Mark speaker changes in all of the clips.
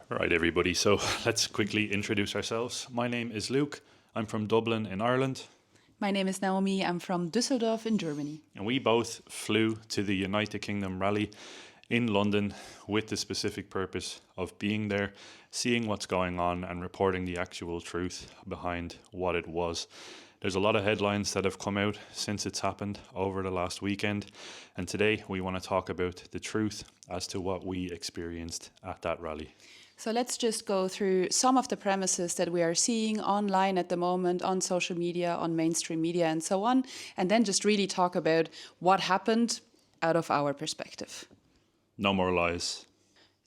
Speaker 1: Right, everybody, so let's quickly introduce ourselves. My name is Luke. I'm from Dublin in Ireland.
Speaker 2: My name is Naomi. I'm from Düsseldorf in Germany.
Speaker 1: And we both flew to the United Kingdom rally in London with the specific purpose of being there, seeing what's going on and reporting the actual truth behind what it was. There's a lot of headlines that have come out since it's happened over the last weekend, and today we want to talk about the truth as to what we experienced at that rally.
Speaker 2: So let's just go through some of the premises that we are seeing online at the moment, on social media, on mainstream media and so on, and then just really talk about what happened out of our perspective.
Speaker 1: No more lies.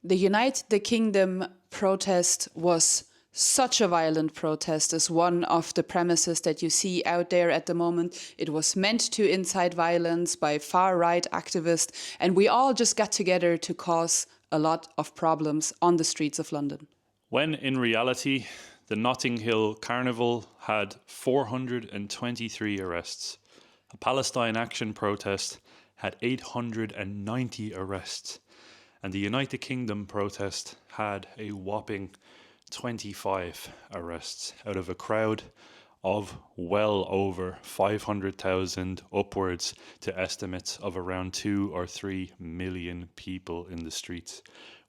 Speaker 2: The Unite the Kingdom protest was such a violent protest as one of the premises that you see out there at the moment. It was meant to incite violence by far-right activists, and we all just got together to cause a lot of problems on the streets of London.
Speaker 1: When in reality, the Notting Hill Carnival had 423 arrests. A Palestine Action protest had 890 arrests. And the United Kingdom protest had a whopping 25 arrests out of a crowd of well over 500,000, upwards to estimates of around 2 or 3 million people in the streets.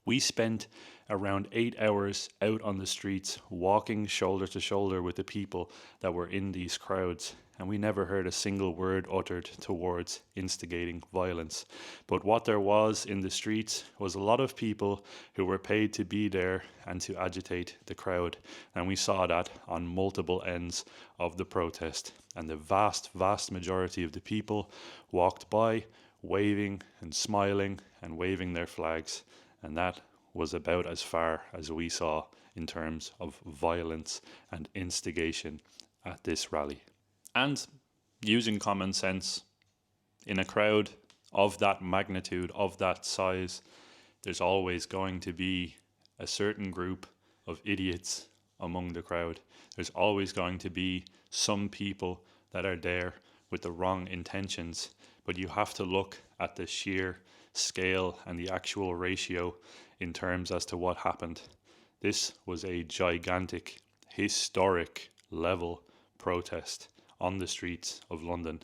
Speaker 1: We spent around 8 hours out on the streets, walking shoulder to shoulder with the people that were in these crowds, and we never heard a single word uttered towards instigating violence. But what there was in the streets was a lot of people who were paid to be there and to agitate the crowd, and we saw that on multiple ends of the protest. And the vast majority of the people walked by, waving and smiling and waving their flags, and that was about as far as we saw in terms of violence and instigation at this rally. And using common sense, in a crowd of that magnitude, of that size, there's always going to be a certain group of idiots among the crowd. There's always going to be some people that are there with the wrong intentions, but you have to look at the sheer scale and the actual ratio in terms as to what happened. This was a gigantic, historic level protest on the streets of London.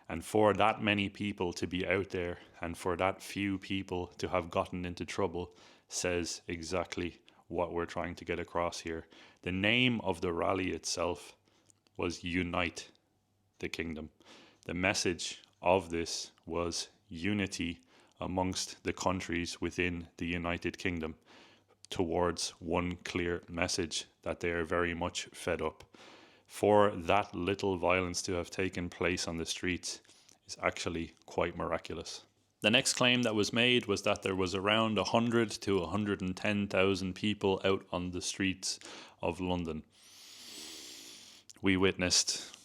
Speaker 1: And for that many people to be out there and for that few people to have gotten into trouble says exactly what we're trying to get across here. The name of the rally itself was Unite the Kingdom. The message of this was unity amongst the countries within the United Kingdom towards one clear message that they are very much fed up. For that little violence to have taken place on the streets is actually quite miraculous. The next claim that was made was that there was around 100 to 110,000 people out on the streets of London. We witnessed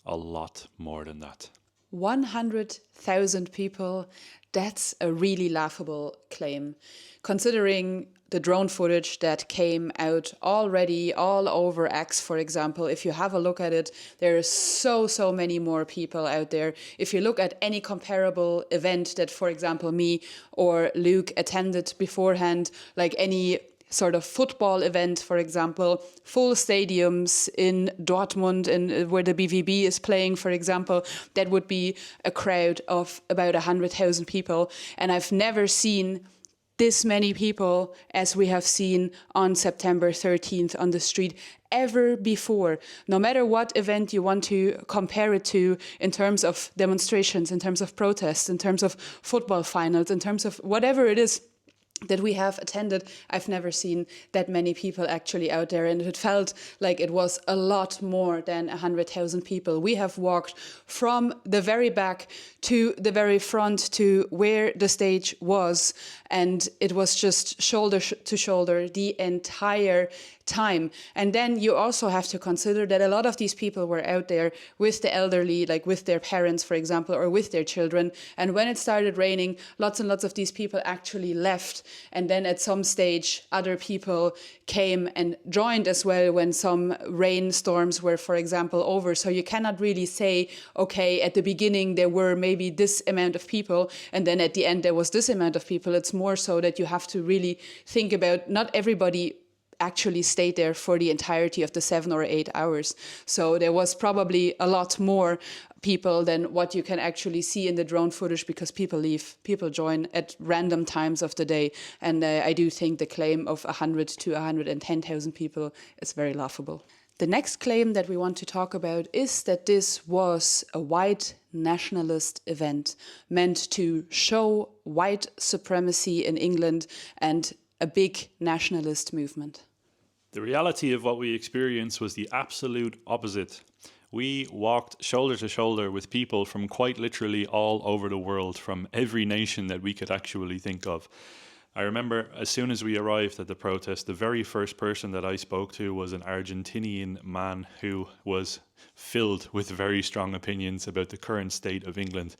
Speaker 1: a lot more than that.
Speaker 2: 100,000 people, that's a really laughable claim, considering the drone footage that came out already all over X, for example. If you have a look at it, there are so many more people out there. If you look at any comparable event that, for example, me or Luke attended beforehand, like any sort of football event, for example, full stadiums in Dortmund and where the BVB is playing, for example, that would be a crowd of about 100,000 people. And I've never seen this many people as we have seen on September 13th on the street ever before. No matter what event you want to compare it to in terms of demonstrations, in terms of protests, in terms of football finals, in terms of whatever it is that we have attended, I've never seen that many people actually out there, and it felt like it was a lot more than 100,000 people. We have walked from the very back to the very front to where the stage was, and it was just shoulder to shoulder the entire time. And then you also have to consider that a lot of these people were out there with the elderly, like with their parents, for example, or with their children. And when it started raining, lots and lots of these people actually left. And then at some stage, other people came and joined as well when some rainstorms were, for example, over. So you cannot really say, okay, at the beginning there were maybe this amount of people, and then at the end there was this amount of people. It's more so that you have to really think about not everybody actually stayed there for the entirety of the 7 or 8 hours. So there was probably a lot more people than what you can actually see in the drone footage, because people leave, people join at random times of the day. And I do think the claim of 100 to 110,000 people is very laughable. The next claim that we want to talk about is that this was a white nationalist event meant to show white supremacy in England and a big nationalist movement.
Speaker 1: The reality of what we experienced was the absolute opposite. We walked shoulder to shoulder with people from quite literally all over the world, from every nation that we could actually think of. I remember as soon as we arrived at the protest, the very first person that I spoke to was an Argentinian man who was filled with very strong opinions about the current state of England.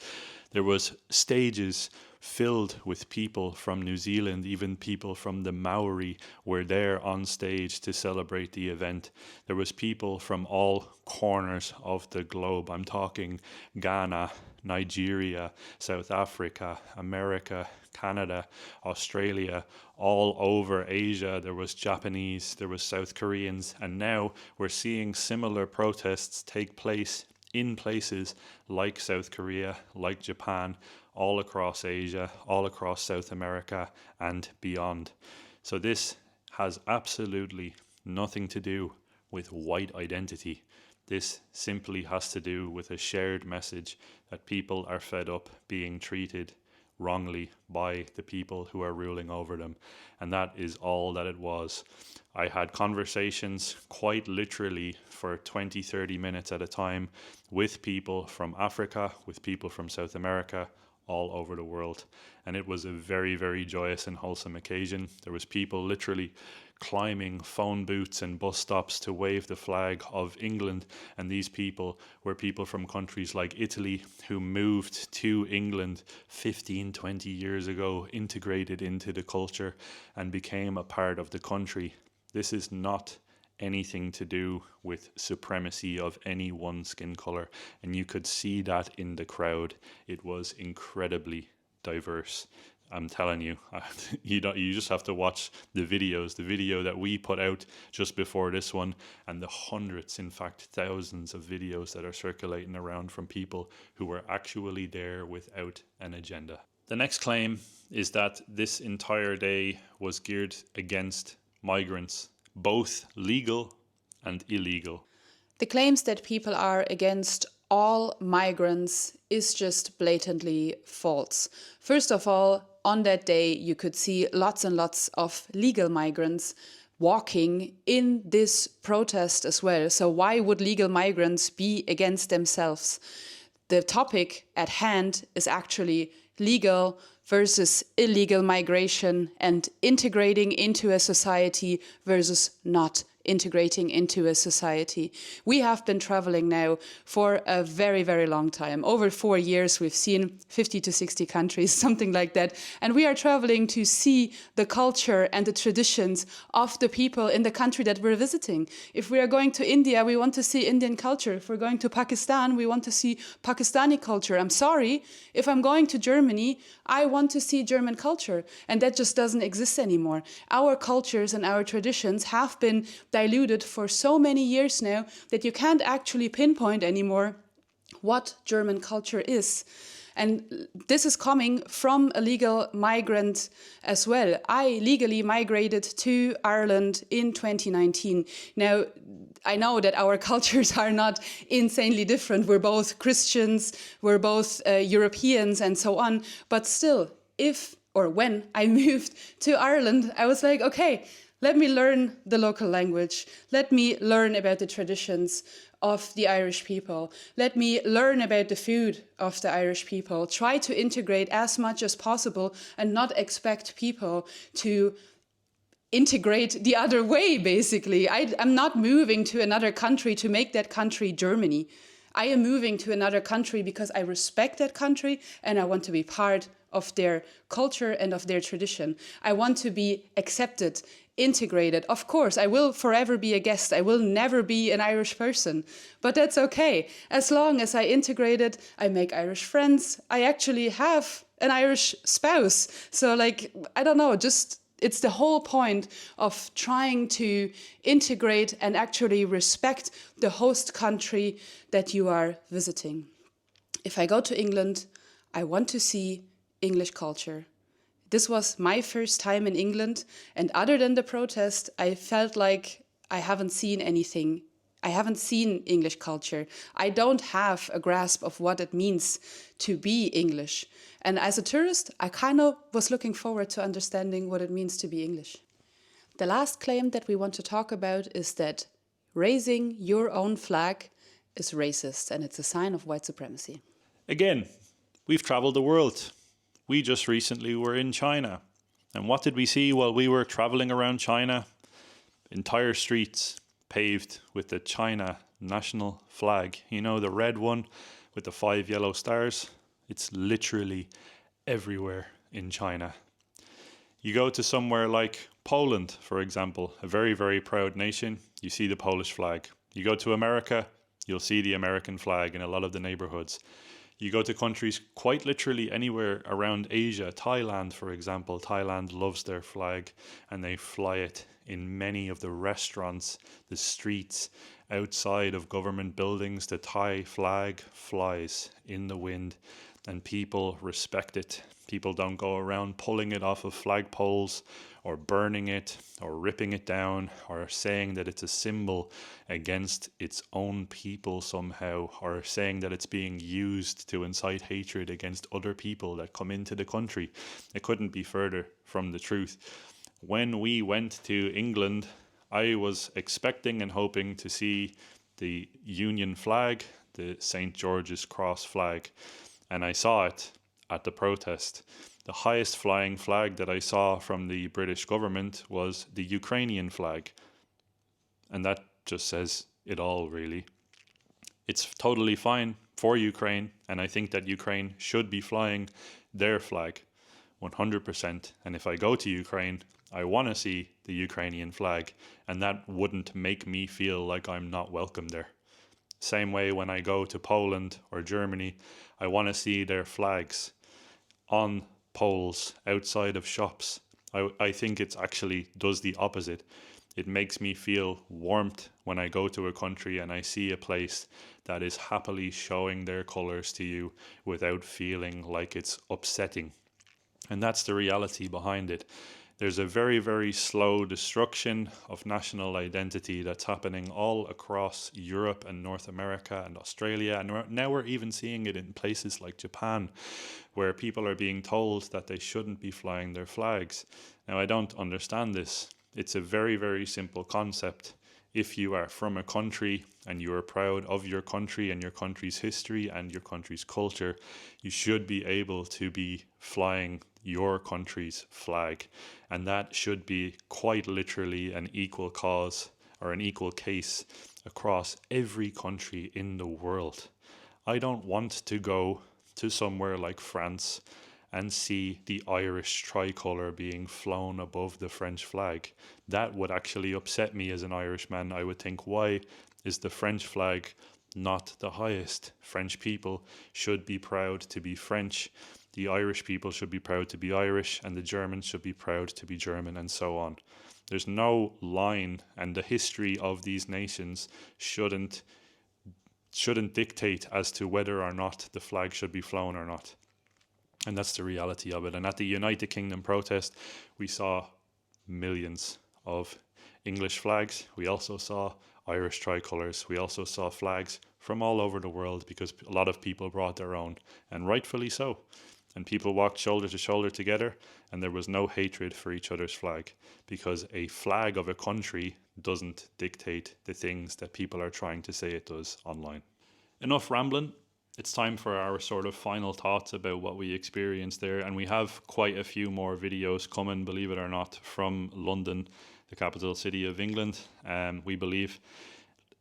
Speaker 1: There was stages filled with people from New Zealand, even people from the Maori were there on stage to celebrate the event. There was people from all corners of the globe. I'm talking Ghana, Nigeria, South Africa, America, Canada, Australia, all over Asia. There was Japanese, there was South Koreans, and now we're seeing similar protests take place in places like South Korea, like Japan, all across Asia, all across South America and beyond. So this has absolutely nothing to do with white identity. This simply has to do with a shared message that people are fed up being treated wrongly by the people who are ruling over them. And that is all that it was. I had conversations quite literally for 20, 30 minutes at a time with people from Africa, with people from South America, all over the world. And it was a very, very joyous and wholesome occasion. There was people literally climbing phone booths and bus stops to wave the flag of England. And these people were people from countries like Italy who moved to England 15, 20 years ago, integrated into the culture and became a part of the country. This is not anything to do with supremacy of any one skin color, and you could see that in the crowd. It was incredibly diverse. I'm telling you, you just have to watch the videos, the video that we put out just before this one, and the hundreds, in fact thousands of videos that are circulating around from people who were actually there without an agenda. The next claim is that this entire day was geared against migrants, both legal and illegal.
Speaker 2: The claims that people are against all migrants is just blatantly false. First of all, on that day, you could see lots and lots of legal migrants walking in this protest as well. So why would legal migrants be against themselves? The topic at hand is actually legal versus illegal migration and integrating into a society versus not integrating into a society. We have been traveling now for a very, very long time. Over 4 years, we've seen 50 to 60 countries, something like that. And we are traveling to see the culture and the traditions of the people in the country that we're visiting. If we are going to India, we want to see Indian culture. If we're going to Pakistan, we want to see Pakistani culture. I'm sorry, if I'm going to Germany, I want to see German culture. And that just doesn't exist anymore. Our cultures and our traditions have been diluted for so many years now that you can't actually pinpoint anymore what German culture is. And this is coming from a legal migrant as well. I legally migrated to Ireland in 2019. Now, I know that our cultures are not insanely different. We're both Christians, we're both Europeans and so on. But still, when I moved to Ireland, I was like, okay, let me learn the local language. Let me learn about the traditions of the Irish people. Let me learn about the food of the Irish people. Try to integrate as much as possible and not expect people to integrate the other way, basically. I'm not moving to another country to make that country Germany. I am moving to another country because I respect that country and I want to be part of their culture and of their tradition. I want to be accepted, integrated. Of course, I will forever be a guest. I will never be an Irish person, but that's okay. As long as I integrated, I make Irish friends. I actually have an Irish spouse. So like, I don't know, just it's the whole point of trying to integrate and actually respect the host country that you are visiting. If I go to England, I want to see English culture. This was my first time in England, and other than the protest, I felt like I haven't seen anything. I haven't seen English culture. I don't have a grasp of what it means to be English. And as a tourist, I kind of was looking forward to understanding what it means to be English. The last claim that we want to talk about is that raising your own flag is racist, and it's a sign of white supremacy.
Speaker 1: Again, we've traveled the world. We just recently were in China. And what did we see while we were traveling around China? Entire streets paved with the China national flag. You know, the red one with the 5 yellow stars? It's literally everywhere in China. You go to somewhere like Poland, for example, a very, very proud nation. You see the Polish flag. You go to America, you'll see the American flag in a lot of the neighborhoods. You go to countries quite literally anywhere around Asia. Thailand, for example. Thailand loves their flag and they fly it in many of the restaurants, the streets, outside of government buildings. The Thai flag flies in the wind and people respect it. People don't go around pulling it off of flagpoles or burning it or ripping it down or saying that it's a symbol against its own people somehow, or saying that it's being used to incite hatred against other people that come into the country. It couldn't be further from the truth. When we went to England, I was expecting and hoping to see the Union flag, the St. George's Cross flag, and I saw it at the protest. The highest flying flag that I saw from the British government was the Ukrainian flag. And that just says it all, really. It's totally fine for Ukraine, and I think that Ukraine should be flying their flag 100%. And if I go to Ukraine, I want to see the Ukrainian flag, and that wouldn't make me feel like I'm not welcome there. Same way when I go to Poland or Germany, I want to see their flags on poles outside of shops. I think it actually does the opposite. It makes me feel warmth when I go to a country and I see a place that is happily showing their colours to you without feeling like it's upsetting. And that's the reality behind it. There's a very, very slow destruction of national identity that's happening all across Europe and North America and Australia. And now we're even seeing it in places like Japan, where people are being told that they shouldn't be flying their flags. Now, I don't understand this. It's a very, very simple concept. If you are from a country and you are proud of your country and your country's history and your country's culture, you should be able to be flying your country's flag. And that should be quite literally an equal cause or an equal case across every country in the world. I don't want to go to somewhere like France and see the Irish tricolour being flown above the French flag. That would actually upset me as an Irishman. I would think, why is the French flag not the highest? French people should be proud to be French. The Irish people should be proud to be Irish, and the Germans should be proud to be German, and so on. There's no line, and the history of these nations shouldn't dictate as to whether or not the flag should be flown or not. And that's the reality of it. And at the United Kingdom protest, we saw millions of English flags. We also saw Irish tricolours. We also saw flags from all over the world because a lot of people brought their own, and rightfully so. And people walked shoulder to shoulder together, and there was no hatred for each other's flag, because a flag of a country doesn't dictate the things that people are trying to say it does online. Enough rambling. It's time for our sort of final thoughts about what we experienced there. And we have quite a few more videos coming, believe it or not, from London, the capital city of England. We believe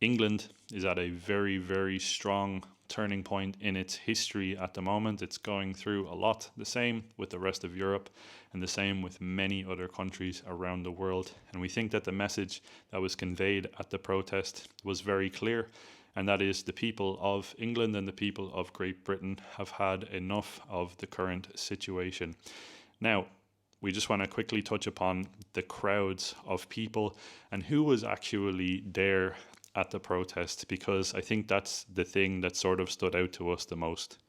Speaker 1: England is at a very, very strong turning point in its history at the moment. It's going through a lot, the same with the rest of Europe and the same with many other countries around the world. And we think that the message that was conveyed at the protest was very clear, and that is the people of England and the people of Great Britain have had enough of the current situation. Now, we just want to quickly touch upon the crowds of people and who was actually there at the protest, because I think that's the thing that sort of stood out to us the most.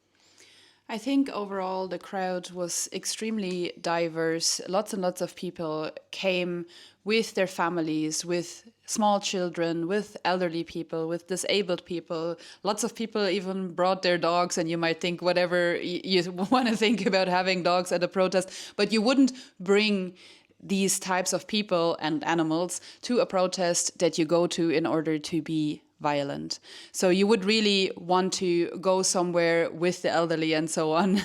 Speaker 2: I think overall the crowd was extremely diverse. Lots and lots of people came with their families, with small children, with elderly people, with disabled people. Lots of people even brought their dogs, and you might think whatever you want to think about having dogs at a protest, but you wouldn't bring these types of people and animals to a protest that you go to in order to be violent. So you would really want to go somewhere with the elderly and so on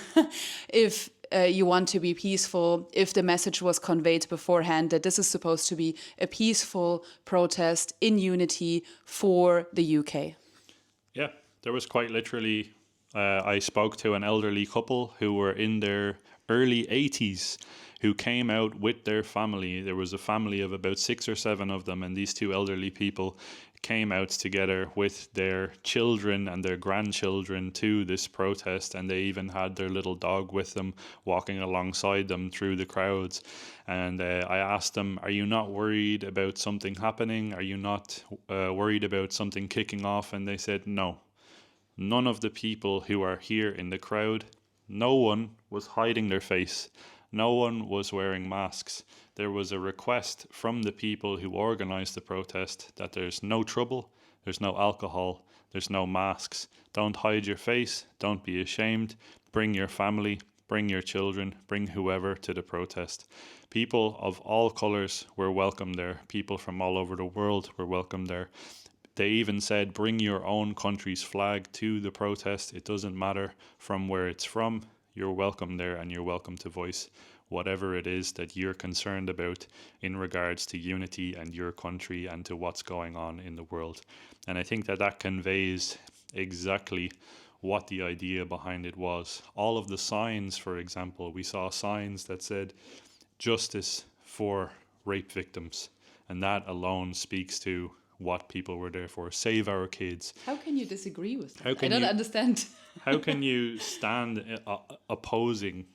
Speaker 2: if you want to be peaceful, if the message was conveyed beforehand that this is supposed to be a peaceful protest in unity for the UK.
Speaker 1: Yeah, there was quite literally, I spoke to an elderly couple who were in their early 80s who came out with their family. There was a family of about 6 or 7 of them, and these 2 elderly people came out together with their children and their grandchildren to this protest, and they even had their little dog with them, walking alongside them through the crowds. And I asked them, are you not worried about something happening? Are you not worried about something kicking off? And they said no. None of the people who are here in the crowd, no one was hiding their face. No one was wearing masks. There was a request from the people who organised the protest that there's no trouble, there's no alcohol, there's no masks. Don't hide your face, don't be ashamed. Bring your family, bring your children, bring whoever to the protest. People of all colours were welcome there. People from all over the world were welcome there. They even said, bring your own country's flag to the protest. It doesn't matter from where it's from. You're welcome there, and you're welcome to voice whatever it is that you're concerned about in regards to unity and your country and to what's going on in the world. And I think that that conveys exactly what the idea behind it was. All of the signs, for example, we saw signs that said justice for rape victims, and that alone speaks to what people were there for. Save our kids.
Speaker 2: How can you disagree with that? I don't understand.
Speaker 1: How can you stand opposing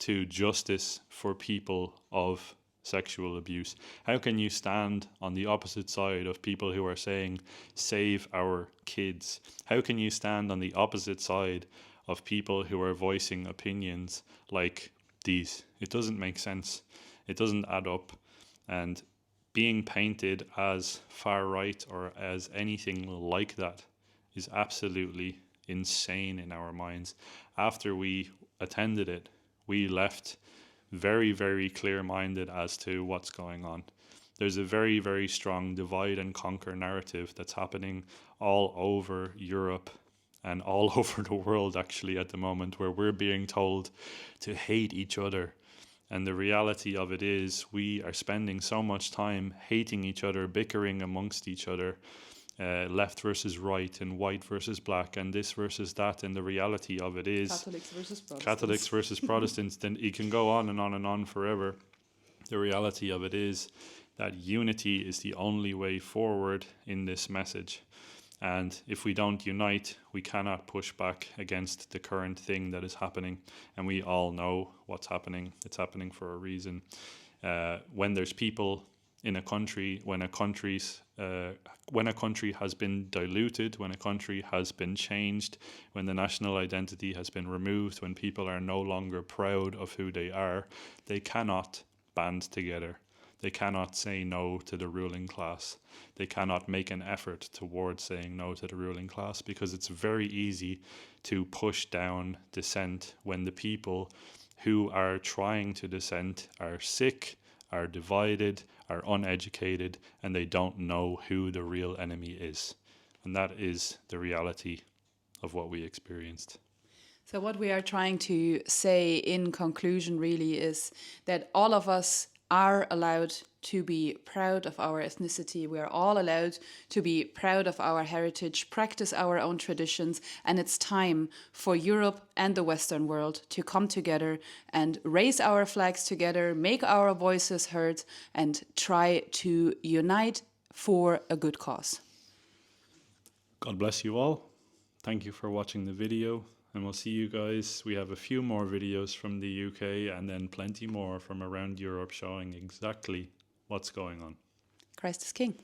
Speaker 1: to justice for people of sexual abuse? How can you stand on the opposite side of people who are saying, save our kids? How can you stand on the opposite side of people who are voicing opinions like these? It doesn't make sense. It doesn't add up. And being painted as far right or as anything like that is absolutely insane in our minds. After we attended it, we left very, very clear-minded as to what's going on. There's a very, very strong divide and conquer narrative that's happening all over Europe and all over the world actually at the moment, where we're being told to hate each other. And the reality of it is we are spending so much time hating each other, bickering amongst each other, left versus right and white versus black and this versus that. And the reality of it is Catholics versus Protestants. Then you can go on and on and on forever. The reality of it is that unity is the only way forward in this message. And if we don't unite, we cannot push back against the current thing that is happening. And we all know what's happening. It's happening for a reason. When there's people in a country, when a country has been diluted, when a country has been changed, when the national identity has been removed, when people are no longer proud of who they are, they cannot band together. They cannot say no to the ruling class. They cannot make an effort towards saying no to the ruling class, because it's very easy to push down dissent when the people who are trying to dissent are sick, are divided, are uneducated, and they don't know who the real enemy is. And that is the reality of what we experienced.
Speaker 2: So what we are trying to say in conclusion really is that all of us are allowed to be proud of our ethnicity. We are all allowed to be proud of our heritage, practice our own traditions, and it's time for Europe and the Western world to come together and raise our flags together, make our voices heard, and try to unite for a good cause.
Speaker 1: God bless you all. Thank you for watching the video, and we'll see you guys. We have a few more videos from the UK and then plenty more from around Europe showing exactly what's going on.
Speaker 2: Christ is King.